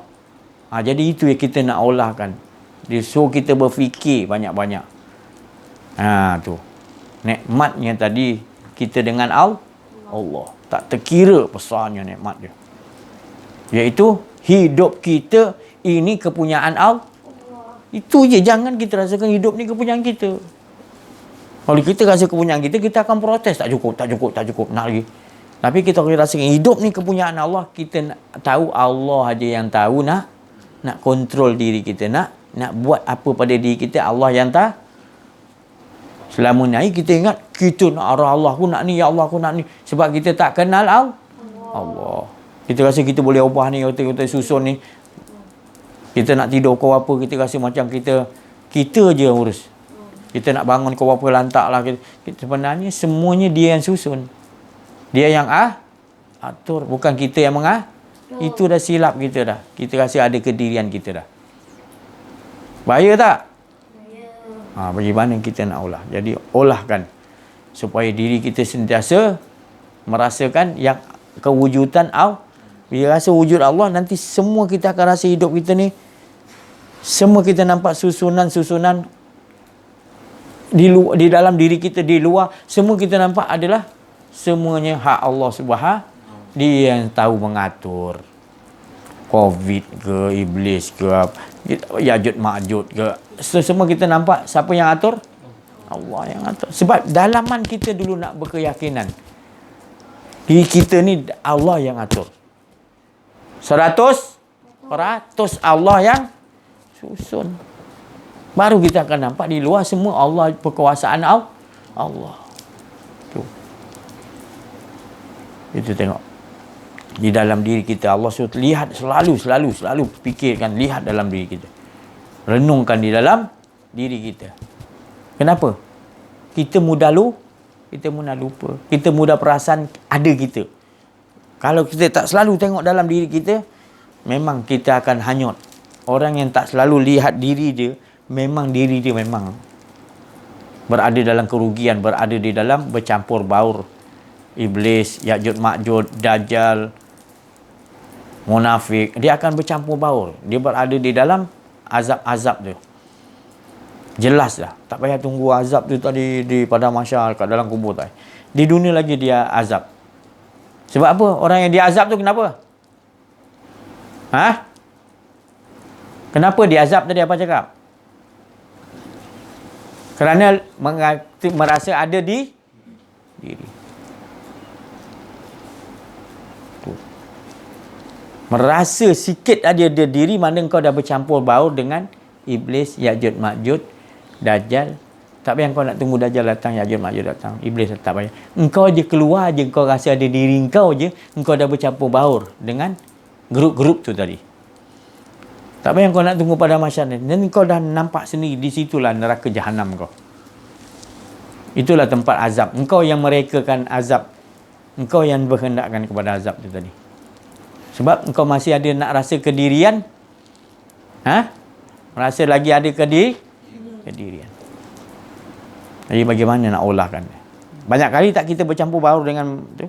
Jadi itu yang kita nak olahkan. Dia suruh kita berfikir banyak-banyak. Tu. Nikmatnya tadi kita dengan Allah. Tak terkira besarnya nikmat dia. Iaitu hidup kita ini kepunyaan Allah. Itu je, jangan kita rasakan hidup ni kepunyaan kita. Kalau kita rasa kepunyaan kita, kita akan protes. Tak cukup, nak lagi. Tapi kita rasakan hidup ni kepunyaan Allah, kita nak tahu Allah aja yang tahu, nak kontrol diri kita, nak buat apa pada diri kita, Allah yang tahu. Selama ni kita ingat kita nak arah Allah, aku nak ni, ya Allah aku nak ni. Sebab kita tak kenal Allah. Kita rasa kita boleh ubah ni, kita susun ni. Kita nak tidur kau apa, kita rasa macam kita je urus. Kita nak bangun kau apa, lantak lah. Sebenarnya semuanya dia yang susun. Dia yang atur, bukan kita yang Itu dah silap kita dah. Kita rasa ada kedirian kita dah. Bahaya tak? Bahaya. Bagaimana kita nak olah? Jadi olahkan supaya diri kita sentiasa merasakan yang kewujudan Allah. Bila rasa wujud Allah, nanti semua kita akan rasa hidup kita ni, semua kita nampak susunan-susunan di dalam diri kita, di luar, semua kita nampak adalah semuanya hak Allah Subhanahu. Dia yang tahu mengatur. Covid ke, iblis ke, Yajud Ma'jud ke, semua kita nampak siapa yang atur? Allah yang atur. Sebab dalaman kita dulu nak berkeyakinan diri kita ni Allah yang atur. 100% Allah yang susun. Baru kita akan nampak di luar semua Allah, perkuasaan Allah. Itu tengok. Di dalam diri kita Allah suruh lihat, selalu fikirkan, lihat dalam diri kita. Renungkan di dalam diri kita. Kenapa? Kita mudah lupa. Kita mudah perasan ada kita. Kalau kita tak selalu tengok dalam diri kita, memang kita akan hanyut. Orang yang tak selalu lihat diri dia, memang diri dia memang berada dalam kerugian, berada di dalam bercampur baur iblis, Ya'juj Ma'juj, Dajjal, munafik, dia akan bercampur baur. Dia berada di dalam azab-azab tu. Jelas dah. Tak payah tunggu azab tu tadi di padang mahsyar kat dalam kubur tak. Di dunia lagi dia azab. Sebab apa? Orang yang dia azab tu kenapa? Kenapa dia azab tadi, apa cakap? Kerana merasa ada di diri. Merasa sikit aja dia diri, mana kau dah bercampur baur dengan iblis, Ya'juj Ma'juj, Dajjal. Tak payah kau nak tunggu Dajjal datang, Ya'juj Ma'juj datang, iblis tak payah. Engkau je keluar je, kau rasa ada diri engkau je, engkau dah bercampur baur dengan grup-grup tu tadi. Tak payah kau nak tunggu pada mahsyar ni. Dan kau dah nampak sendiri, di situlah neraka jahanam kau. Itulah tempat azab. Engkau yang merekakan azab. Engkau yang berhendakkan kepada azab tu tadi. Sebab engkau masih ada nak rasa kedirian. Merasa lagi ada kedirian. Jadi bagaimana nak olahkan? Banyak kali tak kita bercampur baur dengan tu?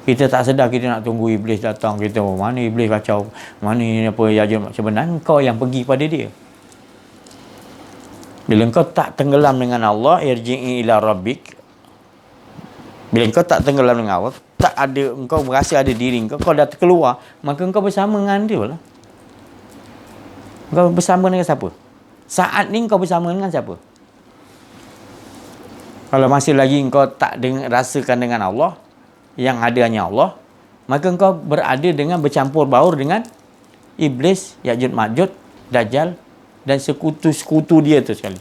Kita tak sedar, kita nak tunggu iblis datang. Kita, mana iblis kacau, mana ni apa, Ya'juj. Sebenarnya kau yang pergi pada dia. Bila kau tak tenggelam dengan Allah, irji'i ila rabbik. Bila kau tak tenggelam dengan Allah, tak ada, engkau merasa ada diri kau dah keluar, maka engkau bersama dengan dia lah. Engkau bersama dengan siapa? Saat ni engkau bersama dengan siapa? Kalau masih lagi engkau tak rasakan dengan Allah, yang ada hanya Allah, maka engkau berada dengan bercampur baur dengan iblis, Ya'juj Ma'juj, Dajjal dan sekutu-sekutu dia tu sekali.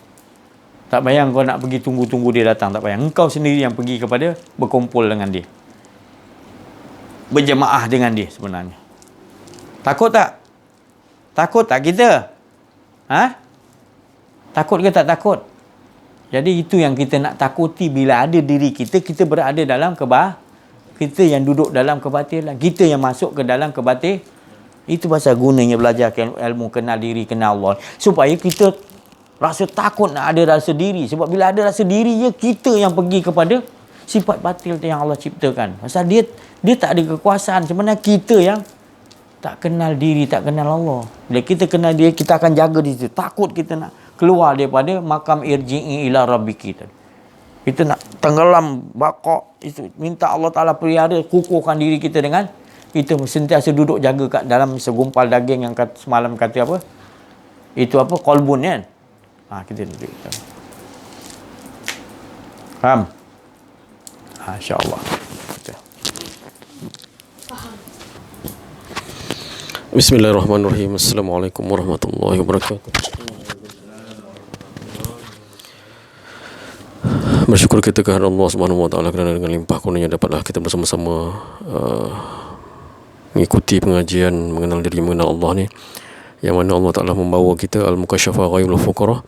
Tak payah engkau nak pergi tunggu-tunggu dia datang, tak payah. Engkau sendiri yang pergi kepada berkumpul dengan dia. Berjemaah dengan dia sebenarnya. Takut tak? Takut tak kita? Takut ke tak takut? Jadi itu yang kita nak takuti. Bila ada diri kita, kita berada dalam kita yang duduk dalam kebatilan. Kita yang masuk ke dalam kebatil. Itu pasal gunanya belajar ilmu kenal diri, kenal Allah. Supaya kita rasa takut nak ada rasa diri. Sebab bila ada rasa diri, kita yang pergi kepada sifat batil yang Allah ciptakan. Pasal dia tak ada kekuasaan. Sebenarnya kita yang tak kenal diri, tak kenal Allah. Bila kita kenal dia, kita akan jaga di situ. Takut kita nak keluar daripada makam irji'i ila rabbik kita. Kita nak tenggelam, bakok, itu minta Allah Ta'ala pelihara, kukuhkan diri kita dengan kita sentiasa duduk jaga kat dalam segumpal daging yang semalam kata apa? Itu apa? Qalbun kan? Kita duduk. Faham? InsyaAllah. Bismillahirrahmanirrahim. Assalamualaikum warahmatullahi wabarakatuh. Bersyukur kita kepada Allah Subhanahu Wa Taala kerana dengan limpah kurnianya dapatlah kita bersama-sama mengikuti pengajian mengenal diri, mengenal Allah ni, yang mana Allah Taala membawa kita al-mukasyafa ghaibul fuqara.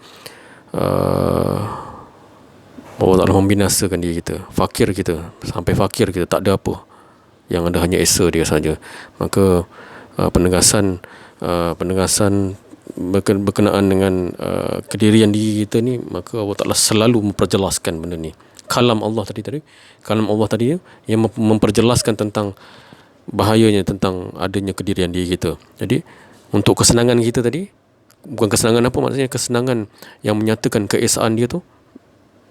Allah Taala membinasakan diri kita, fakir kita, sampai fakir kita tak ada apa, yang ada hanya esa dia saja. Maka penegasan berkenaan dengan kedirian diri kita ni, maka Allah Ta'ala selalu memperjelaskan benda ni. Kalam Allah tadi yang memperjelaskan tentang bahayanya, tentang adanya kedirian diri kita. Jadi untuk kesenangan kita tadi, bukan kesenangan apa, maksudnya kesenangan yang menyatakan keesaan dia tu,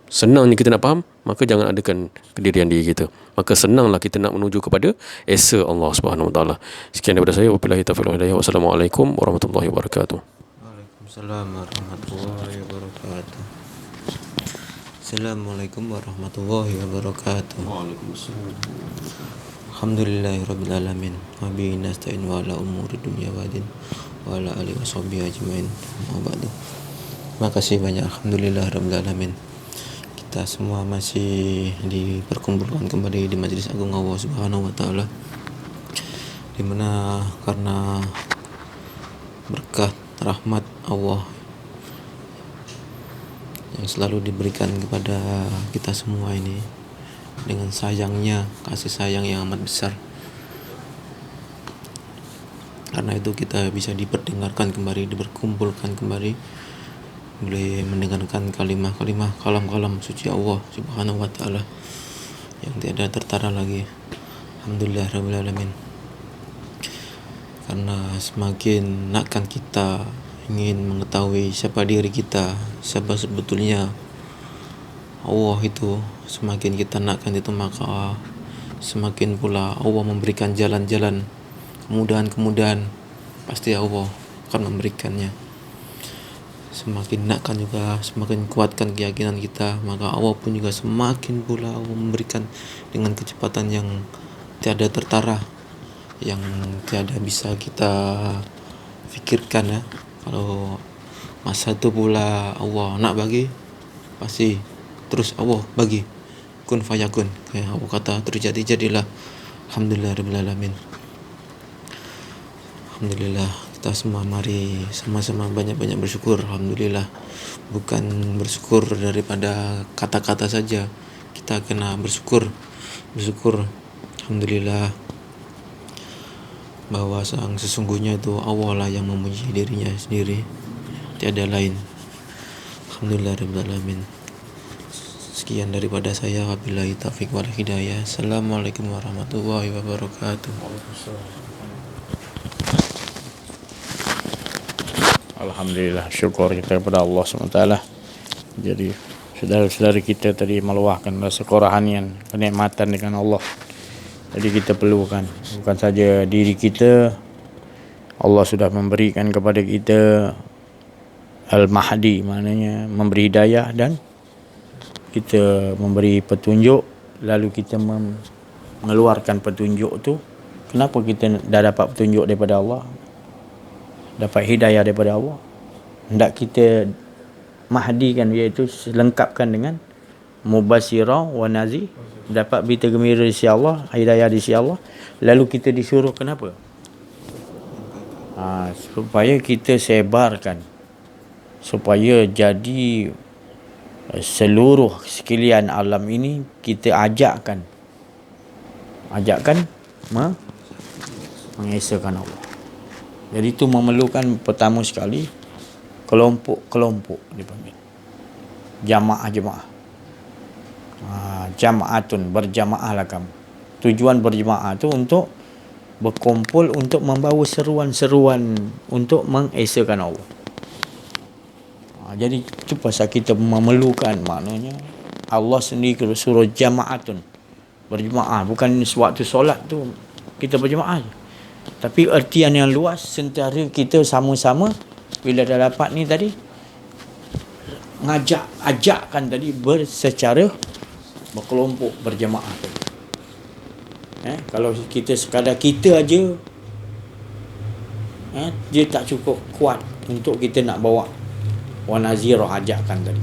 senangnya kita nak faham, maka jangan adakan kedirian diri kita. Maka senanglah kita nak menuju kepada esa Allah Subhanahu Wa Taala. Sekian daripada saya. Wabillahi taufiq wal hidayah. Wassalamualaikum warahmatullahi wabarakatuh. Waalaikumsalam warahmatullahi wabarakatuh. Assalamualaikum warahmatullahi wabarakatuh. Waalaikumsalam. Alhamdulillahirabbil alamin. Wa bihi nasta'in wa ala umuri dunya wa din wa ala alihi washabbihi ajmain. Wa ba'du. Terima kasih banyak. Alhamdulillahirabbil alamin. Kita semua masih diperkumpulkan kembali di Majlis Agung Allah Subhanahu Wa Taala, di mana karena berkat rahmat Allah yang selalu diberikan kepada kita semua ini, dengan sayangnya, kasih sayang yang amat besar, karena itu kita bisa diperdengarkan kembali, diperkumpulkan kembali, boleh mendengarkan kalam-kalam suci Allah Subhanahu Wa Taala yang tiada tertara lagi. Alhamdulillah rabbil alamin. Karena semakin nakkan kita ingin mengetahui siapa diri kita, siapa sebetulnya Allah itu, semakin kita nakkan itu, maka semakin pula Allah memberikan jalan-jalan, kemudahan-kemudahan. Pasti Allah akan memberikannya. Semakin nakkan juga, semakin kuatkan keyakinan kita, maka Allah pun juga semakin pula Allah memberikan dengan kecepatan yang tiada tertara, yang tiada bisa kita fikirkan ya. Kalau masa itu pula Allah nak bagi, pasti terus Allah bagi, kun fayakun, kayak Allah kata terjadi jadilah. Alhamdulillah rabbil alamin. Alhamdulillah, kita semua mari sama-sama banyak-banyak bersyukur. Alhamdulillah, bukan bersyukur daripada kata-kata saja, kita kena bersyukur. Alhamdulillah, bahwa sang sesungguhnya itu Allah lah yang memuji dirinya sendiri, tiada lain. Alhamdulillah rabbil alamin. Sekian daripada saya, wabillahi taufiq wal hidayah. Assalamualaikum warahmatullahi wabarakatuh. Alhamdulillah, syukur kita kepada Allah SWT. Jadi saudara-saudara kita tadi meluahkan rasa kerohanian, kenikmatan dengan Allah. Jadi kita perlukan bukan saja diri kita, Allah sudah memberikan kepada kita Al-Mahdi, maknanya memberi hidayah, dan kita memberi petunjuk, lalu kita mengeluarkan petunjuk tu. Kenapa kita dah dapat petunjuk daripada Allah, dapat hidayah daripada Allah, hendak kita mahdikan, iaitu lengkapkan dengan mubasirah wa nazir, dapat berita gembira di sisi Allah, hidayah di sisi Allah. Lalu kita disuruh kenapa? Supaya kita sebarkan, supaya jadi seluruh sekalian alam ini kita ajakkan mengesahkan Allah. Jadi itu memerlukan pertama sekali kelompok-kelompok dipanggil, jamaah-jamaah. Jama'atun, berjamaahlah kamu. Tujuan berjamaah tu untuk berkumpul, untuk membawa seruan-seruan untuk mengesahkan Allah. Jadi itu pasal kita memerlukan, maknanya Allah sendiri suruh jama'atun, berjemaah. Bukan sewaktu solat tu kita berjemaah, tapi artian yang luas, sentara kita sama-sama bila dah dapat ni tadi, ajakkan tadi secara berkelompok, berjemaah tadi. Kalau kita sekadar kita aja, dia tak cukup kuat untuk kita nak bawa wa nazirah, ajakkan tadi.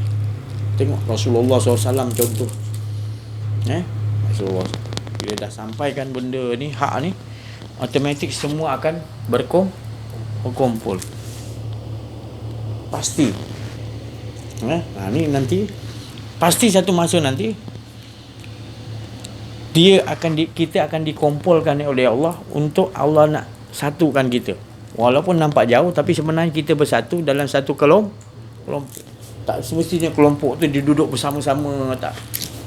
Tengok Rasulullah SAW contoh, Rasulullah bila dah sampaikan benda ni, hak ni, automatik semua akan berkumpul pasti. Ni nanti pasti satu masa nanti kita akan dikumpulkan oleh Allah, untuk Allah nak satukan kita. Walaupun nampak jauh, tapi sebenarnya kita bersatu dalam satu kelompok. Tak semestinya kelompok tu duduk bersama-sama, tak.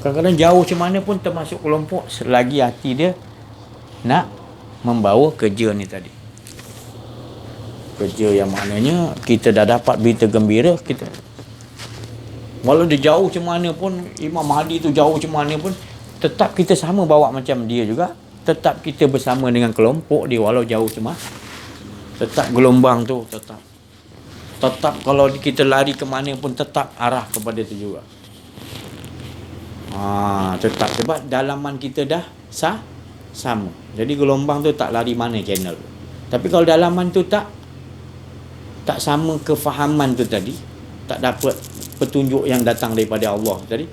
Kadang-kadang jauh macam mana pun termasuk kelompok, selagi hati dia nak membawa kerja ni tadi. Kerja yang maknanya kita dah dapat berita gembira, kita walau dia jauh macam mana pun, Imam Mahdi tu jauh macam mana pun, tetap kita sama bawa macam dia juga. Tetap kita bersama dengan kelompok dia, walau jauh macam mana. Tetap gelombang tu, tetap kalau kita lari ke mana pun, tetap arah kepada tu juga. Tetap, sebab dalaman kita dah sama. Jadi gelombang tu tak lari mana channel. Tapi kalau dalaman tu tak sama kefahaman tu tadi, tak dapat petunjuk yang datang daripada Allah tadi,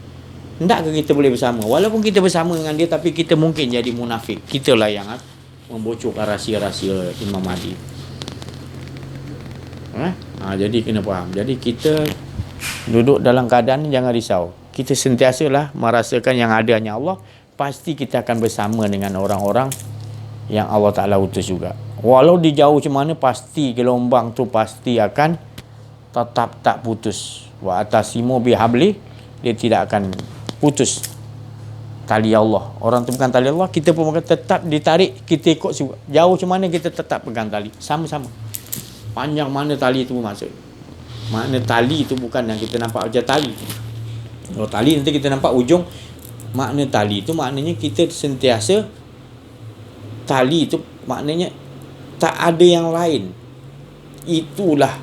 hendakkah kita boleh bersama? Walaupun kita bersama dengan dia, tapi kita mungkin jadi munafik. Kitalah yang membocorkan rahsia-rahsia Imam Mahdi. Jadi kena faham. Jadi kita duduk dalam keadaan ni, jangan risau. Kita sentiasalah merasakan yang ada hanya Allah. Pasti kita akan bersama dengan orang-orang yang Allah Ta'ala utus juga. Walau di jauh macam mana, pasti gelombang tu pasti akan tetap tak putus. Wa atasimu bihabli, dia tidak akan putus. tali Allah. Orang tu pegang tali Allah, kita pun tetap ditarik, kita ikut juga. Jauh macam mana kita tetap pegang tali. Sama-sama. Panjang mana tali tu maksud. Makna tali tu bukan yang kita nampak macam tali. Kalau tali nanti kita nampak ujung. Makna tali tu maknanya kita sentiasa, tali tu maknanya tak ada yang lain. Itulah,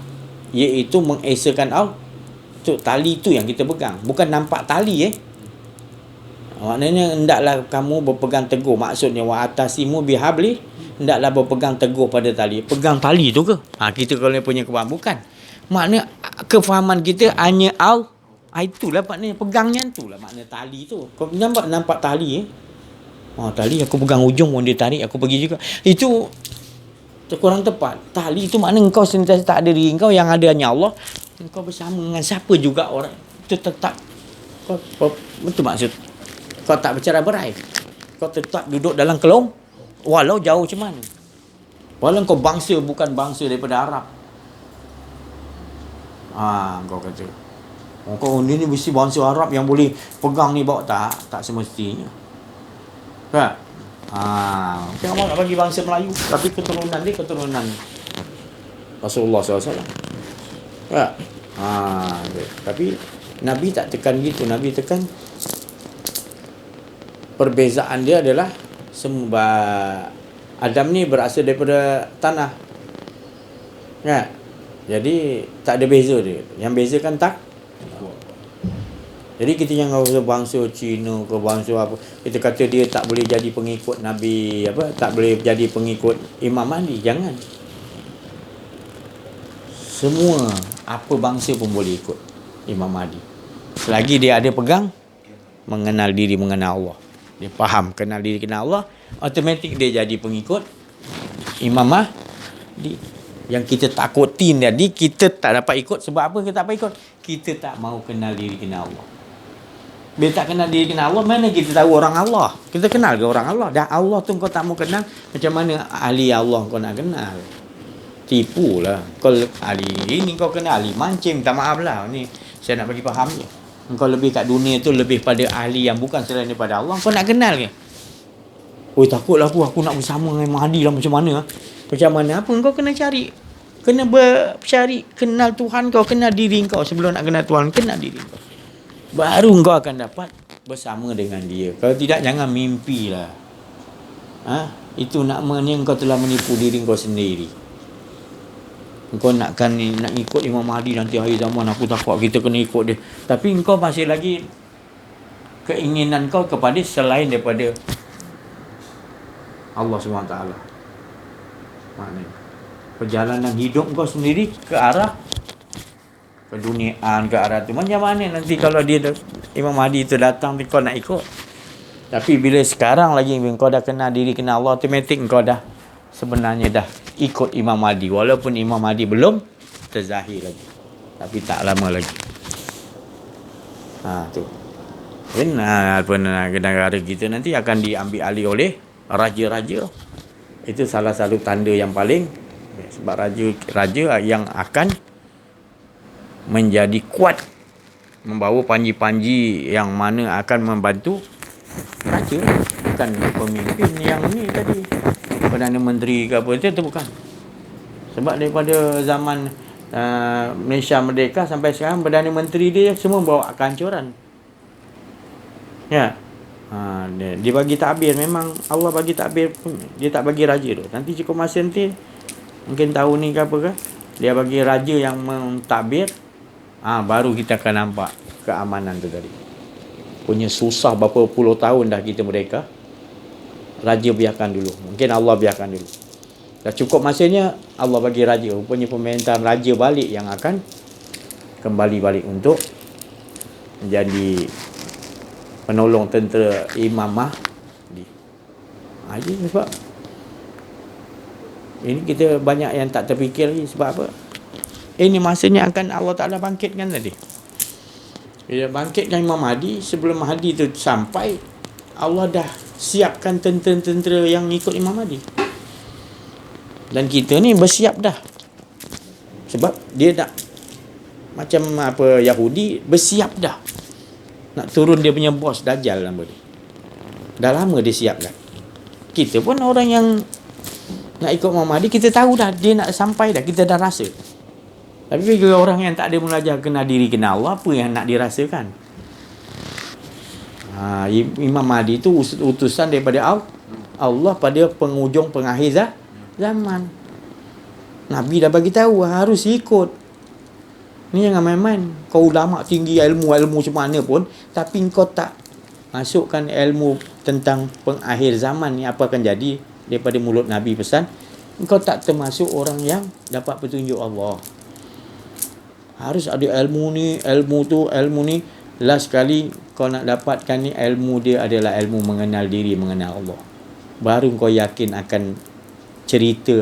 iaitu mengesakan Allah. Tu tali tu yang kita pegang, bukan nampak tali Maknanya hendaklah kamu berpegang teguh. Maksudnya wa atasimu bihabli, hendaklah berpegang teguh pada tali. Pegang tali tu ke? Kita kalau punya kefahaman bukan. Makna kefahaman kita hanya itulah maknanya pegangnya, itulah makna tali tu. Kau nampak tali tali aku pegang ujung pun dia tarik, aku pergi juga. Itu kurang tepat. Tali itu makna engkau sentiasa tak ada diri engkau, yang ada hanya Allah. Engkau bersama dengan siapa juga orang itu tetap kau betul maksud. Kau tak bercerai-berai. Kau tetap duduk dalam kelong walau jauh macam mana. Walau kau bangsa bukan bangsa daripada Arab. Kau kata kau ni mesti bangsa Arab yang boleh pegang ni bawa, tak semestinya. Kan? Mungkin Allah nak bagi bangsa Melayu, tapi keturunan dia keturunan Rasulullah SAW. Ya. Tapi Nabi tak tekan gitu. Nabi tekan perbezaan dia adalah Adam ni berasal daripada tanah. Ya. Jadi tak ada beza dia. Yang beza kan tak. Jadi kita jangan kata bangsa Cina ke bangsa apa, kita kata dia tak boleh jadi pengikut Nabi tak boleh jadi pengikut Imam Mahdi. Jangan. Semua apa bangsa pun boleh ikut Imam Mahdi, selagi dia ada pegang mengenal diri, mengenal Allah. Dia faham kenal diri, kenal Allah, automatik dia jadi pengikut Imam Mahdi. Yang kita takutin tadi, kita tak dapat ikut. Sebab apa kita tak dapat ikut? Kita tak mau kenal diri, kenal Allah. Bila tak kenal diri, kenal Allah, mana kita tahu orang Allah? Kita kenal ke orang Allah? Dah Allah tu kau tak mau kenal, macam mana ahli Allah kau nak kenal? Tipulah. Kau ahli ini kau kenal ahli mancing, minta maaf lah. Ni saya nak bagi faham je. Engkau lebih kat dunia tu lebih pada ahli yang bukan selain daripada Allah, kau nak kenal ke? Takutlah aku nak bersama dengan Mahdi lah, macam mana? Macam mana apa? Engkau kena cari. Kena bercari, kenal Tuhan kau, kenal diri kau. Sebelum nak kenal Tuhan, kenal diri kau. Baru engkau akan dapat bersama dengan dia. Kalau tidak, jangan mimpilah. Itu namanya engkau telah menipu diri engkau sendiri. Engkau nak ikut Imam Mahdi nanti akhir zaman, aku takut kita kena ikut dia. Tapi engkau masih lagi keinginan kau kepada selain daripada Allah SWT. Maknanya perjalanan hidup kau sendiri ke arah keduniaan, ke arah tu macam mana nanti kalau Imam Mahdi tu datang kau nak ikut. Tapi bila sekarang lagi kau dah kenal diri, kenal Allah, automatik kau dah sebenarnya dah ikut Imam Mahdi, walaupun Imam Mahdi belum terzahir lagi, tapi tak lama lagi. Tu negara kita nanti akan diambil alih oleh raja-raja. Itu salah satu tanda yang paling, sebab raja yang akan menjadi kuat, membawa panji-panji yang mana akan membantu raja, bukan pemimpin yang ni tadi Perdana Menteri ke apa itu bukan. Sebab daripada zaman Malaysia merdeka sampai sekarang, Perdana Menteri dia semua bawa kehancuran. Ya. Dia bagi takbir, memang Allah bagi takbir, dia tak bagi raja tu. Nanti cukup masa nanti mungkin tahun ni ke apa ke, dia bagi raja yang mentakbir, baru kita akan nampak keamanan tu tadi. Punya susah berapa puluh tahun dah kita merdeka, raja biarkan dulu. Mungkin Allah biarkan dulu. Dah cukup masanya Allah bagi raja, punya pemerintahan raja balik yang akan kembali balik untuk menjadi penolong tentera Imam Mahdi. Sebab ini kita banyak yang tak terfikir lagi. Sebab apa? Ini masanya akan Allah Ta'ala bangkitkan tadi. Bila bangkitkan Imam Mahdi, sebelum Mahdi tu sampai, Allah dah siapkan tentera-tentera yang ikut Imam Mahdi. Dan kita ni bersiap dah. Sebab dia nak macam apa Yahudi, bersiap dah nak turun dia punya bos Dajjal nama dia. Dah lama dia siapkan. Kita pun orang yang nak ikut Imam Mahdi, kita tahu dah dia nak sampai dah, kita dah rasa. Tapi bagi orang yang tak ada belajar kenal diri, kenal Allah, apa yang nak dirasakan? Imam Mahdi tu utusan daripada Allah pada penghujung pengakhir zaman. Nabi dah bagi tahu harus ikut. Ni jangan main-main. Kau ulama tinggi ilmu macam mana pun, tapi kau tak masukkan ilmu tentang pengakhir zaman ni apa akan jadi daripada mulut Nabi pesan, kau tak termasuk orang yang dapat petunjuk Allah. Harus ada ilmu ni. Last sekali kau nak dapatkan ni, ilmu dia adalah ilmu mengenal diri, mengenal Allah. Baru kau yakin akan cerita